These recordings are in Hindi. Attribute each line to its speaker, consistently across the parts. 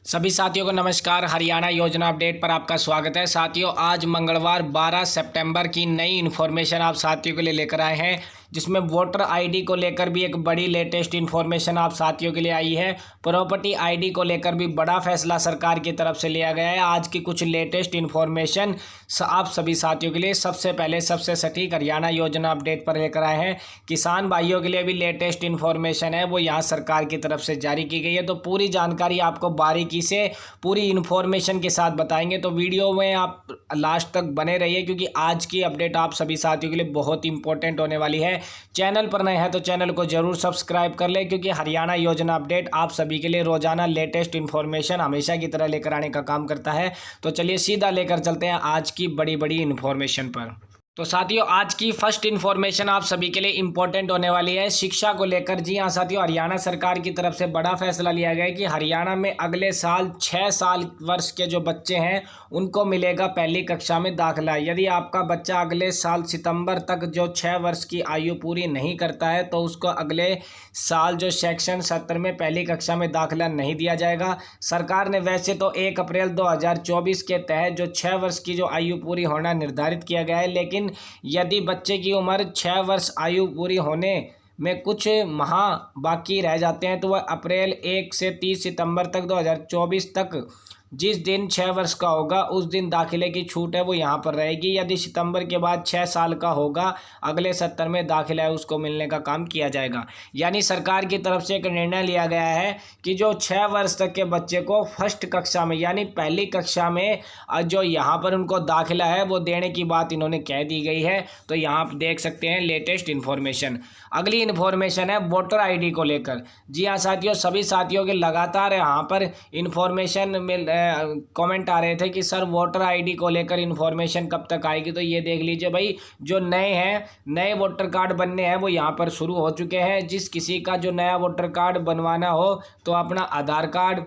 Speaker 1: सभी साथियों को नमस्कार। हरियाणा योजना अपडेट पर आपका स्वागत है। साथियों, आज मंगलवार 12 सितंबर की नई इन्फॉर्मेशन आप साथियों के लिए लेकर आए हैं, जिसमें वोटर आईडी को लेकर भी एक बड़ी लेटेस्ट इन्फॉर्मेशन आप साथियों के लिए आई है। प्रॉपर्टी आईडी को लेकर भी बड़ा फैसला सरकार की तरफ से लिया गया है। आज की कुछ लेटेस्ट इन्फॉर्मेशन आप सभी साथियों के लिए सबसे पहले सबसे सटीक हरियाणा योजना अपडेट पर लेकर आए हैं। किसान भाइयों के लिए भी लेटेस्ट इन्फॉर्मेशन है, वो यहाँ सरकार की तरफ से जारी की गई है। तो पूरी जानकारी आपको बारीकी से पूरी इन्फॉर्मेशन के साथ बताएंगे, तो वीडियो में आप लास्ट तक बने रहिए, क्योंकि आज की अपडेट आप सभी साथियों के लिए बहुत इंपॉर्टेंट होने वाली है। चैनल पर नए हैं तो चैनल को जरूर सब्सक्राइब कर लें, क्योंकि हरियाणा योजना अपडेट आप सभी के लिए रोजाना लेटेस्ट इन्फॉर्मेशन हमेशा की तरह लेकर आने का काम करता है। तो चलिए सीधा लेकर चलते हैं आज की बड़ी बड़ी इन्फॉर्मेशन पर। तो साथियों, आज की फर्स्ट इन्फॉर्मेशन आप सभी के लिए इंपॉर्टेंट होने वाली है शिक्षा को लेकर। जी हाँ साथियों, हरियाणा सरकार की तरफ से बड़ा फैसला लिया गया है कि हरियाणा में अगले साल 6 साल वर्ष के जो बच्चे हैं उनको मिलेगा पहली कक्षा में दाखिला। यदि आपका बच्चा अगले साल सितंबर तक जो 6 वर्ष की आयु पूरी नहीं करता है तो उसको अगले साल जो शैक्षणिक सत्र में पहली कक्षा में दाखिला नहीं दिया जाएगा। सरकार ने वैसे तो 1 अप्रैल 2024 के तहत जो 6 वर्ष की जो आयु पूरी होना निर्धारित किया गया है, लेकिन यदि बच्चे की उम्र 6 वर्ष आयु पूरी होने में कुछ माह बाकी रह जाते हैं तो वह अप्रैल 1 से 30 सितंबर तक 2024 तक जिस दिन 6 वर्ष का होगा उस दिन दाखिले की छूट है वो यहाँ पर रहेगी। यदि सितंबर के बाद 6 साल का होगा अगले सत्र में दाखिला है उसको मिलने का काम किया जाएगा। यानी सरकार की तरफ से एक निर्णय लिया गया है कि जो 6 वर्ष तक के बच्चे को फर्स्ट कक्षा में यानी पहली कक्षा में जो यहाँ पर उनको दाखिला है वो देने की बात इन्होंने कह दी गई है। तो यहाँ आप देख सकते हैं लेटेस्ट इन्फॉर्मेशन। अगली इन्फॉर्मेशन है वोटर आईडी को लेकर। जी हाँ साथियों, सभी साथियों के लगातार यहाँ पर इन्फॉर्मेशन में कमेंट आ रहे थे कि सर वोटर आईडी को लेकर इन्फॉर्मेशन कब तक आएगी। तो ये देख लीजिए भाई, जो नए हैं नए वोटर कार्ड बनने हैं वो यहाँ पर शुरू हो चुके हैं। जिस किसी का जो नया वोटर कार्ड बनवाना हो तो अपना आधार कार्ड,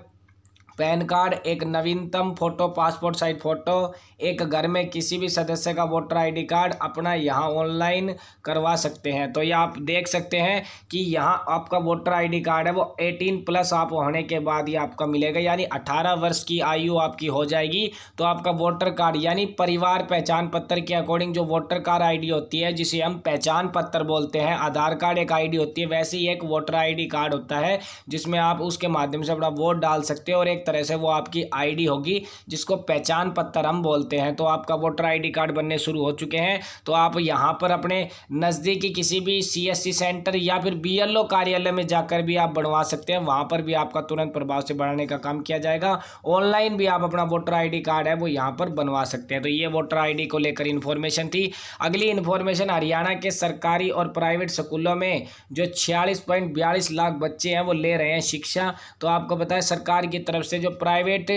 Speaker 1: पैन कार्ड, एक नवीनतम फोटो, पासपोर्ट साइज फोटो, एक घर में किसी भी सदस्य का वोटर आईडी कार्ड अपना यहाँ ऑनलाइन करवा सकते हैं। तो ये आप देख सकते हैं कि यहाँ आपका वोटर आईडी कार्ड है वो 18+ आप होने के बाद ही आपका मिलेगा, यानी 18 वर्ष की आयु आपकी हो जाएगी तो आपका वोटर कार्ड यानी परिवार पहचान पत्र के अकॉर्डिंग जो वोटर कार्ड आईडी होती है जिसे हम पहचान पत्र बोलते हैं, आधार कार्ड एक आईडी होती है, वैसे ही एक वोटर आईडी कार्ड होता है जिसमें आप उसके माध्यम से अपना वोट डाल सकते हो और एक तरह से वो आपकी आईडी होगी जिसको पहचान पत्र हम बोलते हैं। तो आपका वोटर आईडी कार्ड बनने शुरू हो चुके हैं। तो आप यहां पर अपने नज़दीकी किसी भी सीएससी सेंटर या फिर बीएलओ कार्यालय में जाकर भी आप बनवा सकते हैं, वहां पर भी आपका तुरंत प्रभाव से बढ़ाने का काम किया जाएगा। ऑनलाइन भी आप अपना वोटर आईडी कार्ड है वो यहां पर बनवा सकते हैं। तो ये वोटर आईडी को लेकर इन्फॉर्मेशन थी। अगली इन्फॉर्मेशन, हरियाणा के सरकारी और प्राइवेट स्कूलों में जो 46.42 लाख बच्चे हैं वो ले रहे हैं शिक्षा। तो आपको पता है सरकार की तरफ से जो प्राइवेट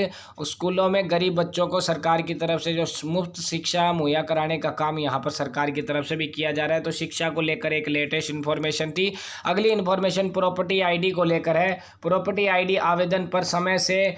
Speaker 1: स्कूलों में गरीब बच्चों को सरकार की तरफ से जो मुफ्त शिक्षा मुहैया कराने का काम यहाँ पर सरकार की तरफ से भी किया जा रहा है। तो शिक्षा को लेकर एक लेटेस्ट इन्फॉर्मेशन थी। अगली इन्फॉर्मेशन प्रॉपर्टी आईडी को लेकर है। प्रॉपर्टी आईडी आवेदन पर समय से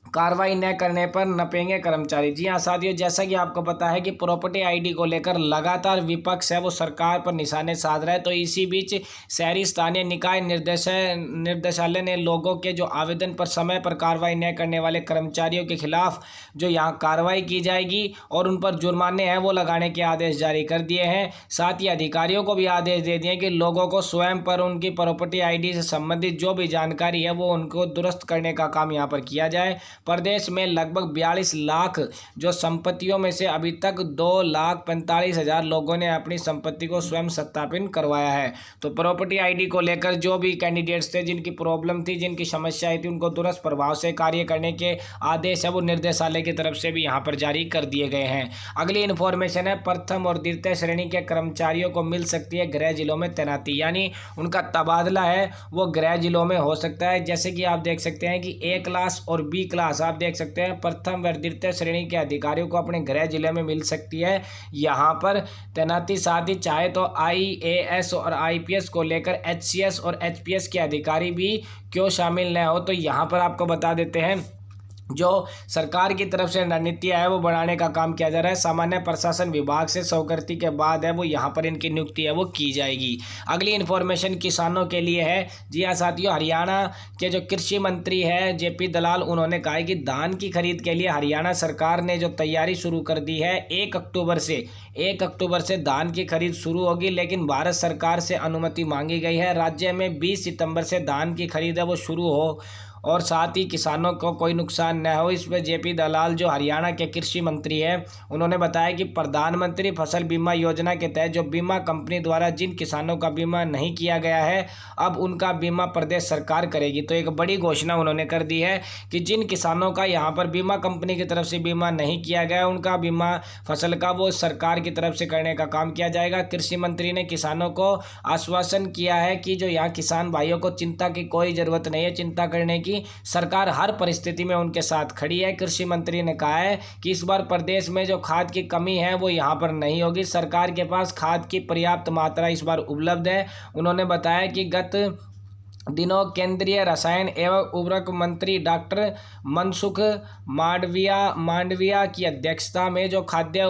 Speaker 1: कार्रवाई न करने पर नपेंगे कर्मचारी। जी हाँ साथियों, जैसा कि आपको पता है कि प्रॉपर्टी आईडी को लेकर लगातार विपक्ष है वो सरकार पर निशाने साध रहा है। तो इसी बीच शहरी स्थानीय निकाय निर्देशालय ने लोगों के जो आवेदन पर समय पर कार्रवाई न करने वाले कर्मचारियों के खिलाफ जो यहाँ कार्रवाई की जाएगी और उन पर जुर्माने हैं वो लगाने के आदेश जारी कर दिए हैं। साथ ही अधिकारियों को भी आदेश दे दिए कि लोगों को स्वयं पर उनकी प्रॉपर्टी आईडी से संबंधित जो भी जानकारी है वो उनको दुरुस्त करने का काम यहाँ पर किया जाए। प्रदेश में लगभग 42 लाख जो संपत्तियों में से अभी तक 2,45,000 लोगों ने अपनी संपत्ति को स्वयं सत्यापित करवाया है। तो प्रॉपर्टी आईडी को लेकर जो भी कैंडिडेट्स थे जिनकी प्रॉब्लम थी, जिनकी समस्याएं थी, उनको दुरुस्त प्रभाव से कार्य करने के आदेश है वो निर्देशालय की तरफ से भी यहाँ पर जारी कर दिए गए हैं। अगली इन्फॉर्मेशन है प्रथम और द्वितीय श्रेणी के कर्मचारियों को मिल सकती है गृह जिलों में तैनाती, यानी उनका तबादला है वो गृह जिलों में हो सकता है। जैसे कि आप देख सकते हैं कि ए क्लास और बी क्लास आप देख सकते हैं प्रथम व द्वितीय श्रेणी के अधिकारियों को अपने गृह जिले में मिल सकती है यहाँ पर तैनाती। साथ ही चाहे तो आईएएस और आईपीएस को लेकर एचसीएस और एचपीएस के अधिकारी भी क्यों शामिल न हो, तो यहाँ पर आपको बता देते हैं जो सरकार की तरफ से रणनीतियाँ है वो बढ़ाने का काम किया जा रहा है। सामान्य प्रशासन विभाग से स्वीकृति के बाद है वो यहाँ पर इनकी नियुक्ति है वो की जाएगी। अगली इन्फॉर्मेशन किसानों के लिए है। जी हाँ साथियों, हरियाणा के जो कृषि मंत्री है जेपी दलाल, उन्होंने कहा है कि धान की खरीद के लिए हरियाणा सरकार ने जो तैयारी शुरू कर दी है, 1 अक्टूबर से धान की खरीद शुरू होगी, लेकिन भारत सरकार से अनुमति मांगी गई है। राज्य में 20 सितंबर से धान की खरीद है वो शुरू हो और साथ ही किसानों को कोई नुकसान न हो। इसमें जेपी दलाल जो हरियाणा के कृषि मंत्री हैं, उन्होंने बताया कि प्रधानमंत्री फसल बीमा योजना के तहत जो बीमा कंपनी द्वारा जिन किसानों का बीमा नहीं किया गया है, अब उनका बीमा प्रदेश सरकार करेगी। तो एक बड़ी घोषणा उन्होंने कर दी है कि जिन किसानों का यहाँ पर बीमा कंपनी की तरफ से बीमा नहीं किया गया, उनका बीमा फसल का वो सरकार की तरफ से करने का काम किया जाएगा। कृषि मंत्री ने किसानों को आश्वासन किया है कि जो यहाँ किसान भाइयों को चिंता की कोई ज़रूरत नहीं है, चिंता करने की सरकार हर परिस्थिति में उनके साथ खड़ी है। कृषि मंत्री ने कहा है कि इस बार प्रदेश में जो खाद की कमी है वो यहाँ पर नहीं होगी। सरकार के पास खाद की पर्याप्त मात्रा इस बार उपलब्ध है। उन्होंने बताया कि गत दिनों केंद्रीय रसायन एवं उर्वरक मंत्री डॉक्टर मनसुख मांडविया की अध्यक्षता में जो खाद्य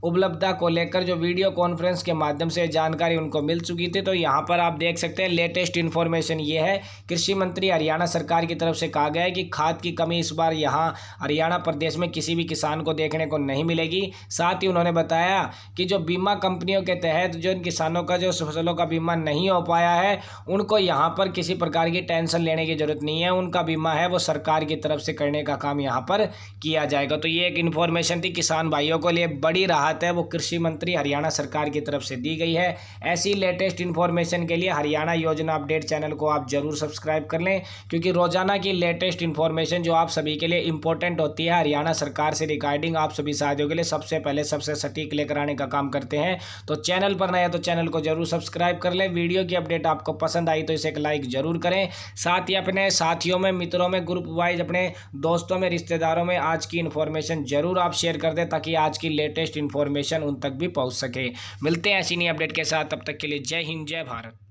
Speaker 1: उपलब्धता को लेकर जो वीडियो कॉन्फ्रेंस के माध्यम से जानकारी उनको मिल चुकी थी। तो यहाँ पर आप देख सकते हैं लेटेस्ट इन्फॉर्मेशन ये है। कृषि मंत्री हरियाणा सरकार की तरफ से कहा गया है कि खाद की कमी इस बार यहाँ हरियाणा प्रदेश में किसी भी किसान को देखने को नहीं मिलेगी। साथ ही उन्होंने बताया कि जो बीमा कंपनियों के तहत जो इन किसानों का जो फसलों का बीमा नहीं हो पाया है, उनको यहाँ पर किसी प्रकार की टेंशन लेने की जरूरत नहीं है। उनका बीमा है वो सरकार की तरफ से करने का काम यहाँ पर किया जाएगा। तो ये एक इन्फॉर्मेशन थी किसान भाइयों को लिए, बड़ी राहत है वो कृषि मंत्री हरियाणा सरकार की तरफ से दी गई है। ऐसी लेटेस्ट इन्फॉर्मेशन के लिए हरियाणा योजना अपडेट चैनल को आप जरूर सब्सक्राइब कर लें, क्योंकि रोजाना की लेटेस्ट इन्फॉर्मेशन जो आप सभी के लिए इंपॉर्टेंट होती है, हरियाणा सरकार से रिगार्डिंग आप सभी साथियों के लिए सबसे पहले सबसे सटीक लेकर आने का काम करते हैं। तो चैनल पर नया तो चैनल को जरूर सब्सक्राइब कर लें। वीडियो की अपडेट आपको पसंद आई तो इसे एक लाइक जरूर करें। साथ ही अपने साथियों में, मित्रों में, ग्रुप वाइज अपने दोस्तों में, रिश्तेदारों में आज की इन्फॉर्मेशन जरूर आप शेयर कर दें, ताकि आज की लेटेस्ट इन्फॉर्मेशन उन तक भी पहुंच सके। मिलते हैं ऐसी नई अपडेट के साथ, तब तक के लिए जय हिंद, जय भारत।